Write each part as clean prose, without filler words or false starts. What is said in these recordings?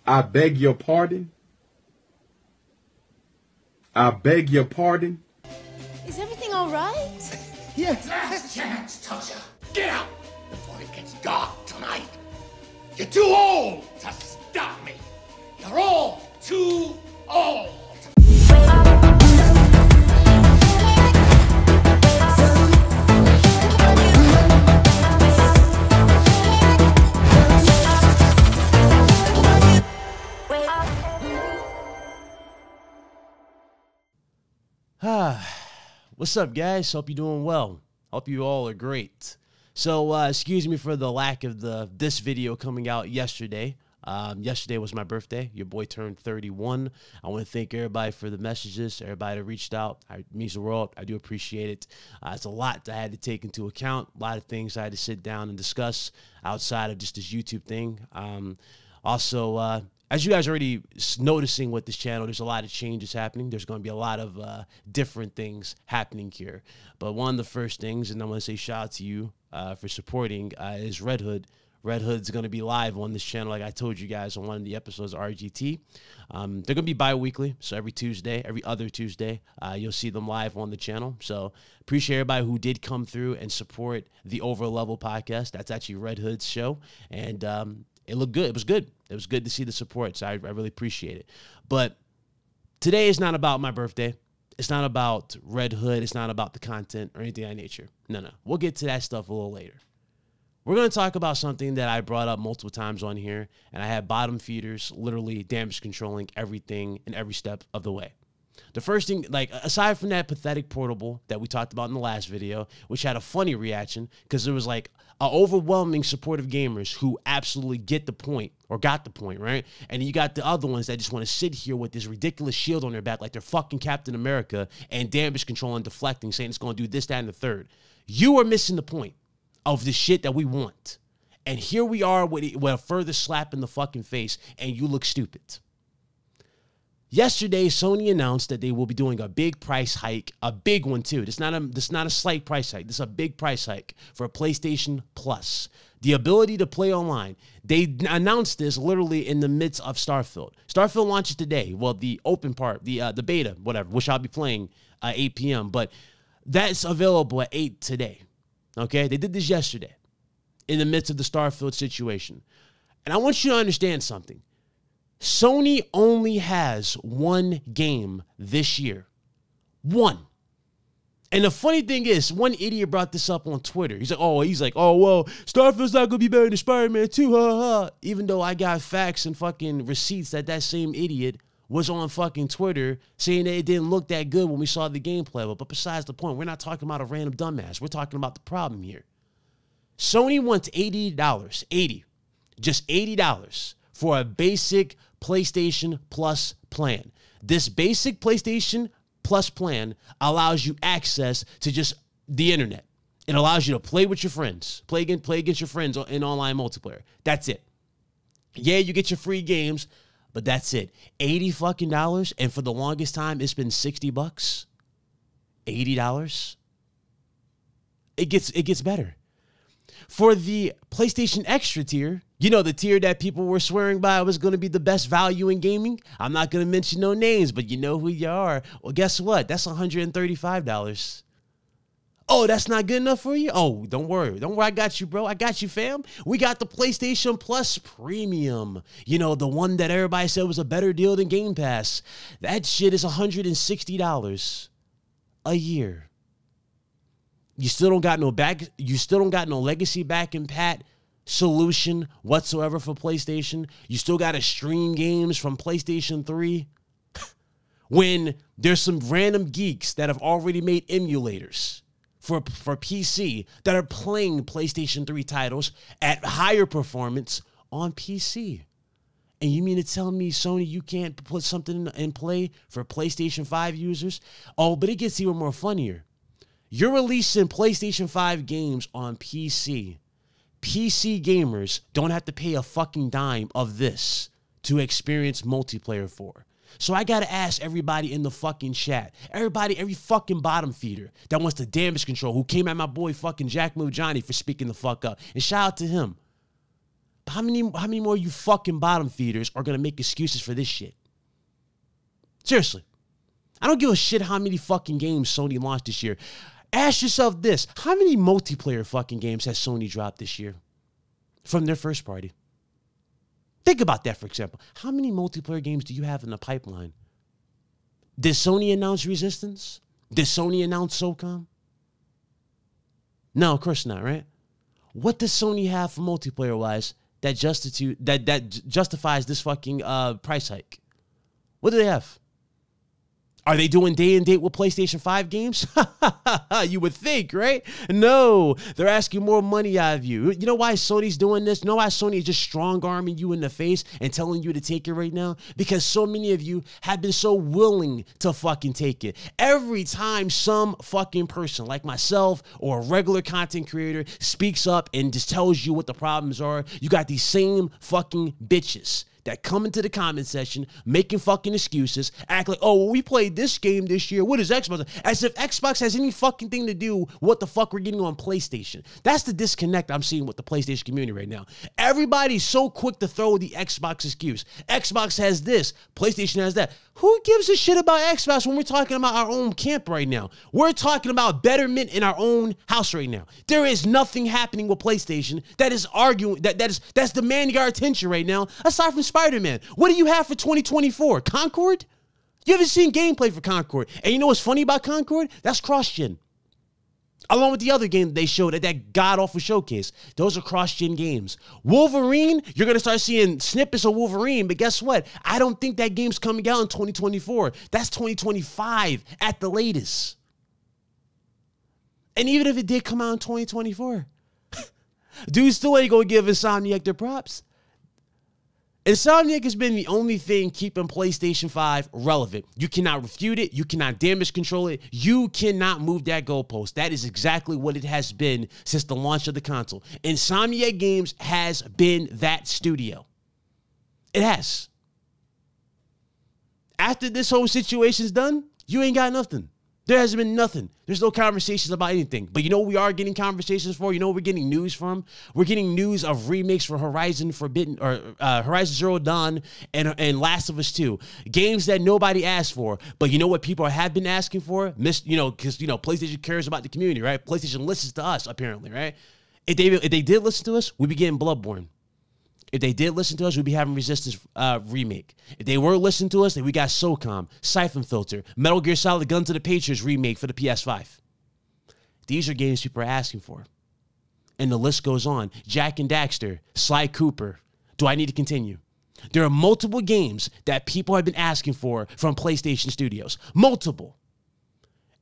I beg your pardon. I beg your pardon. Is everything all right? Yes. Last chance, Tasha. Get out before it gets dark tonight. You're too old to stop me. You're all too old. What's up, guys? Hope you're doing well. Hope you all are great. So, excuse me for the lack of this video coming out yesterday. Yesterday was my birthday. Your boy turned 31. I want to thank everybody for the messages, everybody that reached out. It means the world. I do appreciate it. It's a lot that I had to take into account, a lot of things I had to sit down and discuss outside of just this YouTube thing. Also, as you guys are already noticing with this channel, there's a lot of changes happening. There's going to be a lot of different things happening here. But one of the first things, and I want to say shout out to you for supporting, is Red Hood. Red Hood's going to be live on this channel, like I told you guys on one of the episodes of RGT. They're going to be bi-weekly, so every Tuesday, every other Tuesday, you'll see them live on the channel. So appreciate everybody who did come through and support the Overlevel podcast. That's actually Red Hood's show, and it looked good. It was good. It was good to see the support, so I really appreciate it. But today is not about my birthday. It's not about Red Hood. It's not about the content or anything of that nature. No. We'll get to that stuff a little later. We're going to talk about something that I brought up multiple times on here, and I had bottom feeders literally damage controlling everything and every step of the way. The first thing, like, aside from that pathetic portable that we talked about in the last video, which had a funny reaction because there was like an overwhelming support of gamers who absolutely get the point or got the point, right? And you got the other ones that just want to sit here with this ridiculous shield on their back like they're fucking Captain America and damage control and deflecting, saying it's going to do this, that, and the third. You are missing the point of the shit that we want. And here we are with a further slap in the fucking face, and you look stupid. Yesterday, Sony announced that they will be doing a big price hike, a big one too. This is not a slight price hike. This is a big price hike for PlayStation Plus. The ability to play online. They announced this literally in the midst of Starfield. Starfield launches today. Well, the open part, the beta, whatever, which I'll be playing 8 p.m. But that's available at 8 today. Okay, they did this yesterday in the midst of the Starfield situation. And I want you to understand something. Sony only has one game this year. One. And the funny thing is, one idiot brought this up on Twitter. He's like, oh, well, Starfield's not going to be better than Spider-Man 2, ha, ha. Even though I got facts and fucking receipts that same idiot was on fucking Twitter saying that it didn't look that good when we saw the gameplay. But besides the point, we're not talking about a random dumbass. We're talking about the problem here. Sony wants $80, just $80 for a basic PlayStation Plus plan. This basic PlayStation Plus plan allows you access to just the internet. It allows you to play with your friends, play against your friends in online multiplayer. That's it. Yeah, you get your free games, but that's it. $80 fucking dollars, and for the longest time, it's been $60. $80. It gets better. For the PlayStation Extra tier, you know, the tier that people were swearing by was going to be the best value in gaming. I'm not going to mention no names, but you know who you are. Well, guess what? That's $135. Oh, that's not good enough for you? Oh, don't worry. Don't worry. I got you, bro. I got you, fam. We got the PlayStation Plus Premium. You know, the one that everybody said was a better deal than Game Pass. That shit is $160 a year. You still don't got no legacy back and pat solution whatsoever for PlayStation. You still got to stream games from PlayStation 3 when there's some random geeks that have already made emulators for PC that are playing PlayStation 3 titles at higher performance on PC. And you mean to tell me, Sony, you can't put something in play for PlayStation 5 users? Oh, but it gets even more funnier. You're releasing PlayStation 5 games on PC. PC gamers don't have to pay a fucking dime of this to experience multiplayer for. So I got to ask everybody in the fucking chat, every fucking bottom feeder that wants to damage control, who came at my boy fucking Jack Move Johnny for speaking the fuck up. And shout out to him. How many more of you fucking bottom feeders are gonna make excuses for this shit? Seriously. I don't give a shit how many fucking games Sony launched this year. Ask yourself this. How many multiplayer fucking games has Sony dropped this year from their first party? Think about that, for example. How many multiplayer games do you have in the pipeline? Did Sony announce Resistance? Did Sony announce SOCOM? No, of course not, right? What does Sony have for multiplayer-wise that justifies this fucking price hike? What do they have? Are they doing day and date with PlayStation 5 games? You would think, right? No, they're asking more money out of you. You know why Sony's doing this? You know why Sony is just strong-arming you in the face and telling you to take it right now? Because so many of you have been so willing to fucking take it. Every time some fucking person like myself or a regular content creator speaks up and just tells you what the problems are, you got these same fucking bitches that come into the comment section making fucking excuses, act like, oh, well, we played this game this year. What is Xbox? As if Xbox has any fucking thing to do with what the fuck we're getting on PlayStation. That's the disconnect I'm seeing with the PlayStation community right now. Everybody's so quick to throw the Xbox excuse. Xbox has this, PlayStation has that. Who gives a shit about Xbox when we're talking about our own camp right now? We're talking about betterment in our own house right now. There is nothing happening with PlayStation that is arguing, that's demanding our attention right now, aside from Spider-Man. What do you have for 2024? Concord? You haven't seen gameplay for Concord. And you know what's funny about Concord? That's cross-gen. Along with the other game they showed at that god-awful showcase. Those are cross-gen games. Wolverine, you're going to start seeing snippets of Wolverine, but guess what? I don't think that game's coming out in 2024. That's 2025 at the latest. And even if it did come out in 2024, dude still ain't going to give Insomniac their props. Insomniac has been the only thing keeping PlayStation 5 relevant. You cannot refute it. You cannot damage control it. You cannot move that goalpost. That is exactly what it has been since the launch of the console. Insomniac Games has been that studio. It has. After this whole situation's done, you ain't got nothing. There hasn't been nothing. There's no conversations about anything. But you know what we are getting conversations for? You know what we're getting news from? We're getting news of remakes for Horizon Forbidden or Horizon Zero Dawn and Last of Us 2. Games that nobody asked for. But you know what people have been asking for? Because PlayStation cares about the community, right? PlayStation listens to us, apparently, right? If they did listen to us, we'd be getting Bloodborne. If they did listen to us, we'd be having Resistance remake. If they were listening to us, then we got SOCOM, Siphon Filter, Metal Gear Solid Guns of the Patriots remake for the PS5. These are games people are asking for. And the list goes on. Jak and Daxter, Sly Cooper. Do I need to continue? There are multiple games that people have been asking for from PlayStation Studios. Multiple.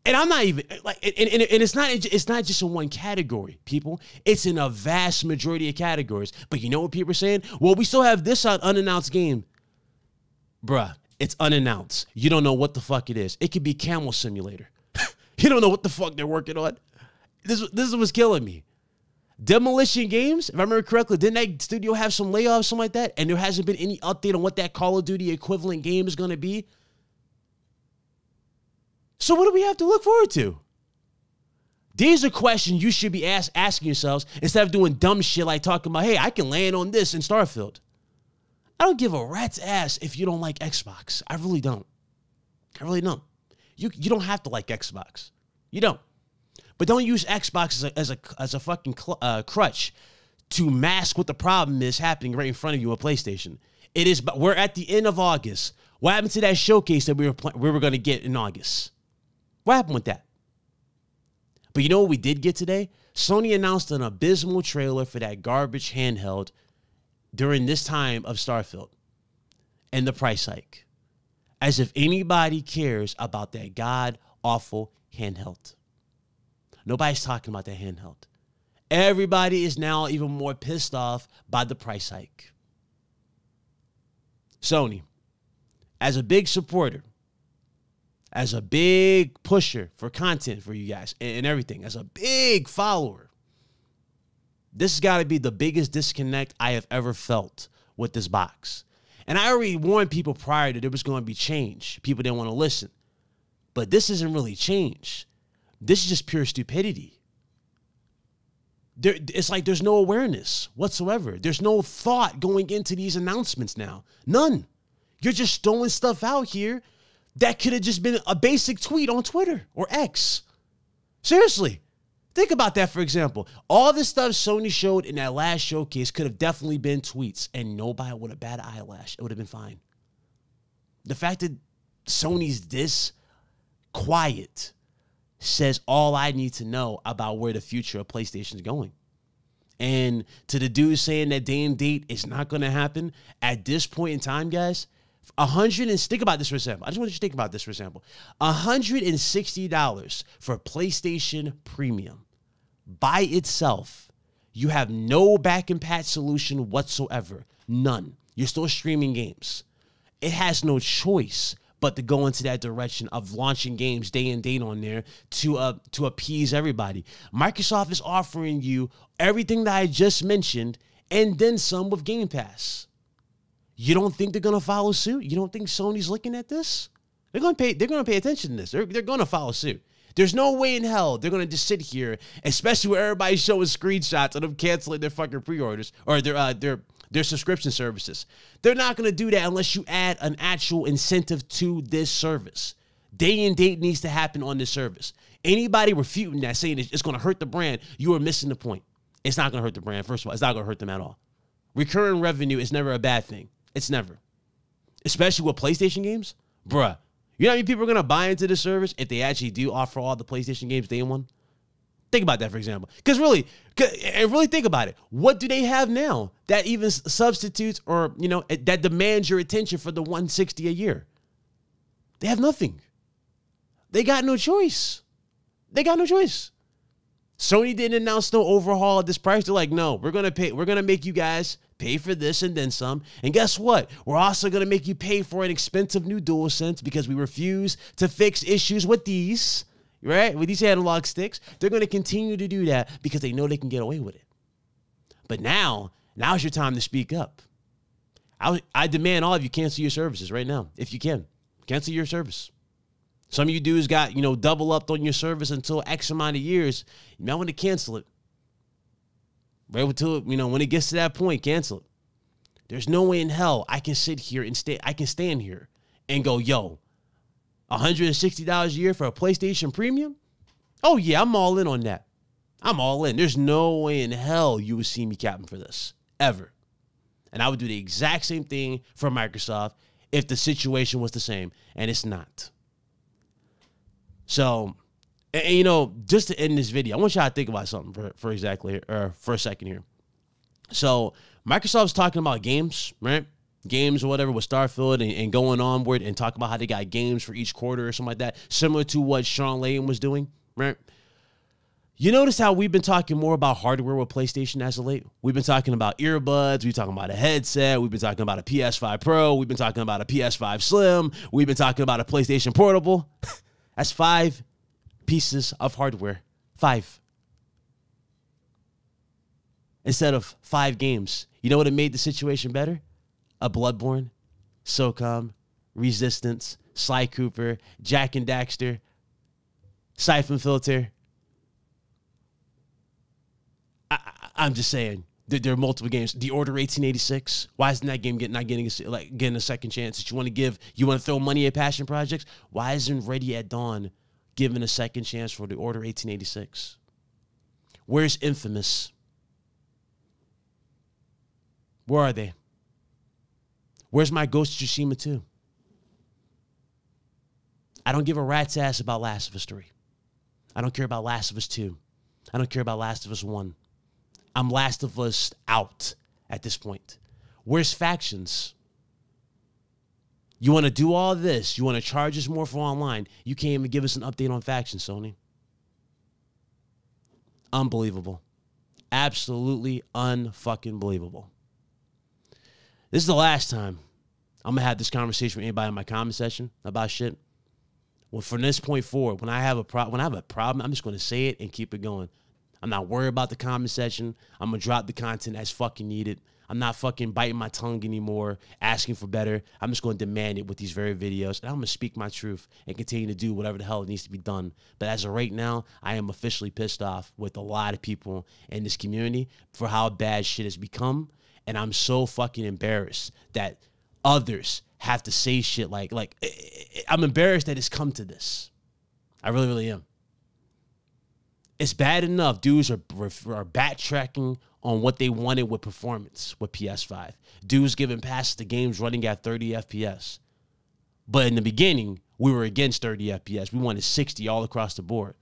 And I'm not even like, and it's not just in one category, people. It's in a vast majority of categories. But you know what people are saying? Well, we still have this unannounced game. Bruh, it's unannounced. You don't know what the fuck it is. It could be Camel Simulator. You don't know what the fuck they're working on. This is what's killing me. Demolition Games, if I remember correctly, didn't that studio have some layoffs, something like that? And there hasn't been any update on what that Call of Duty equivalent game is going to be. So what do we have to look forward to? These are questions you should be asking yourselves instead of doing dumb shit like talking about, hey, I can land on this in Starfield. I don't give a rat's ass if you don't like Xbox. I really don't. I really don't. You don't have to like Xbox. You don't. But don't use Xbox as a fucking crutch to mask what the problem is happening right in front of you with PlayStation. It is. But we're at the end of August. What happened to that showcase that we were going to get in August? What happened with that? But you know what we did get today? Sony announced an abysmal trailer for that garbage handheld during this time of Starfield and the price hike. As if anybody cares about that god-awful handheld. Nobody's talking about that handheld. Everybody is now even more pissed off by the price hike. Sony, as a big supporter, as a big pusher for content for you guys and everything, as a big follower, this has got to be the biggest disconnect I have ever felt with this box. And I already warned people prior that there was going to be change. People didn't want to listen. But this isn't really change. This is just pure stupidity. it's like there's no awareness whatsoever. There's no thought going into these announcements now. None. You're just throwing stuff out here that could have just been a basic tweet on Twitter or X. Seriously. Think about that, for example. All the stuff Sony showed in that last showcase could have definitely been tweets, and nobody would have batted an eyelash. It would have been fine. The fact that Sony's this quiet says all I need to know about where the future of PlayStation is going. And to the dude saying that day and date is not going to happen, at this point in time, guys, think about this for example. I just want you to think about this for example. $160 for PlayStation Premium. By itself, you have no back and patch solution whatsoever. None. You're still streaming games. It has no choice but to go into that direction of launching games day and date on there to appease everybody. Microsoft is offering you everything that I just mentioned and then some with Game Pass. You don't think they're going to follow suit? You don't think Sony's looking at this? They're going to pay attention to this. They're going to follow suit. There's no way in hell they're going to just sit here, especially where everybody's showing screenshots of them canceling their fucking pre-orders or their subscription services. They're not going to do that unless you add an actual incentive to this service. Day and date needs to happen on this service. Anybody refuting that, saying it's going to hurt the brand, you are missing the point. It's not going to hurt the brand. First of all, it's not going to hurt them at all. Recurring revenue is never a bad thing. It's never. Especially with PlayStation games. Bruh. You know how many people are going to buy into this service if they actually do offer all the PlayStation games day one? Think about that, for example. Because really think about it. What do they have now that even substitutes or, that demands your attention for the $160 a year? They have nothing. They got no choice. Sony didn't announce no overhaul at this price. They're like, no, we're going to make you guys pay for this and then some. And guess what? We're also going to make you pay for an expensive new DualSense because we refuse to fix issues with these, right? With these analog sticks. They're going to continue to do that because they know they can get away with it. But now's your time to speak up. I demand all of you cancel your services right now. If you can, cancel your service. Some of you dudes got, double up on your service until X amount of years. You might want to cancel it. Right until, when it gets to that point, cancel it. There's no way in hell I can sit here and stand here and go, yo, $160 a year for a PlayStation Premium? Oh, yeah, I'm all in on that. I'm all in. There's no way in hell you would see me capping for this, ever. And I would do the exact same thing for Microsoft if the situation was the same, and it's not. So, and just to end this video, I want y'all to think about something for a second here. So, Microsoft's talking about games, right? Games or whatever with Starfield and going onward and talk about how they got games for each quarter or something like that, similar to what Sean Layden was doing, right? You notice how we've been talking more about hardware with PlayStation as of late? We've been talking about earbuds. We've been talking about a headset. We've been talking about a PS5 Pro. We've been talking about a PS5 Slim. We've been talking about a PlayStation Portable. That's 5 pieces of hardware. 5. Instead of 5 games. You know what made the situation better? A Bloodborne, SOCOM, Resistance, Sly Cooper, Jack and Daxter, Siphon Filter. I'm just saying, there are multiple games. The Order 1886. Why isn't that game getting a second chance? That you want to throw money at passion projects? Why isn't Ready at Dawn given a second chance for The Order 1886? Where's Infamous? Where are they? Where's my Ghost of Tsushima 2? I don't give a rat's ass about Last of Us 3. I don't care about Last of Us 2. I don't care about Last of Us 1. I'm Last of Us out at this point. Where's Factions? You want to do all this? You want to charge us more for online? You can't even give us an update on Factions, Sony. Unbelievable. Absolutely unfucking believable. This is the last time I'm going to have this conversation with anybody in my comment section about shit. Well, from this point forward, when I have a problem, I'm just going to say it and keep it going. I'm not worried about the comment section. I'm going to drop the content as fucking needed. I'm not fucking biting my tongue anymore, asking for better. I'm just going to demand it with these very videos. And I'm going to speak my truth and continue to do whatever the hell needs to be done. But as of right now, I am officially pissed off with a lot of people in this community for how bad shit has become. And I'm so fucking embarrassed that others have to say shit like I'm embarrassed that it's come to this. I really, really am. It's bad enough dudes are backtracking on what they wanted with performance with PS5. Dudes giving passes to games running at 30 FPS. But in the beginning, we were against 30 FPS. We wanted 60 all across the board.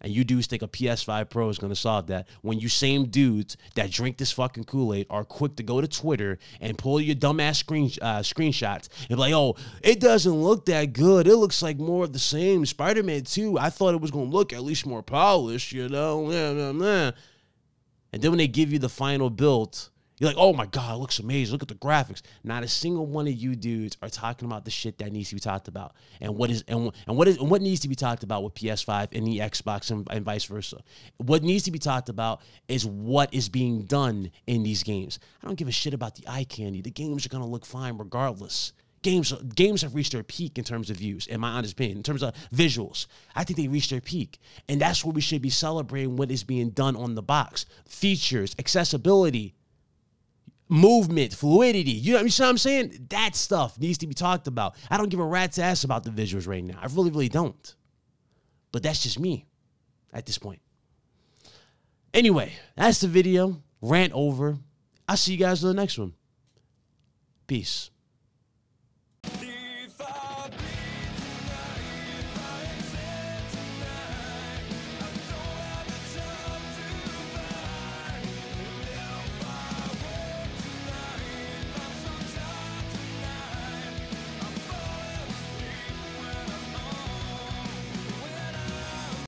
And you dudes think a PS5 Pro is going to solve that when you same dudes that drink this fucking Kool-Aid are quick to go to Twitter and pull your dumbass screenshots and be like, oh, it doesn't look that good. It looks like more of the same. Spider-Man 2, I thought it was going to look at least more polished, you know? And then when they give you the final build, you're like, oh my God, it looks amazing. Look at the graphics. Not a single one of you dudes are talking about the shit that needs to be talked about. And what needs to be talked about with PS5 and the Xbox and vice versa. What needs to be talked about is what is being done in these games. I don't give a shit about the eye candy. The games are going to look fine regardless. Games have reached their peak in terms of views, in my honest opinion, in terms of visuals. I think they reached their peak. And that's what we should be celebrating, what is being done on the box. Features, accessibility, movement, fluidity. You know what I'm saying? That stuff needs to be talked about. I don't give a rat's ass about the visuals right now. I really, really don't. But that's just me at this point. Anyway, that's the video. Rant over. I'll see you guys in the next one. Peace.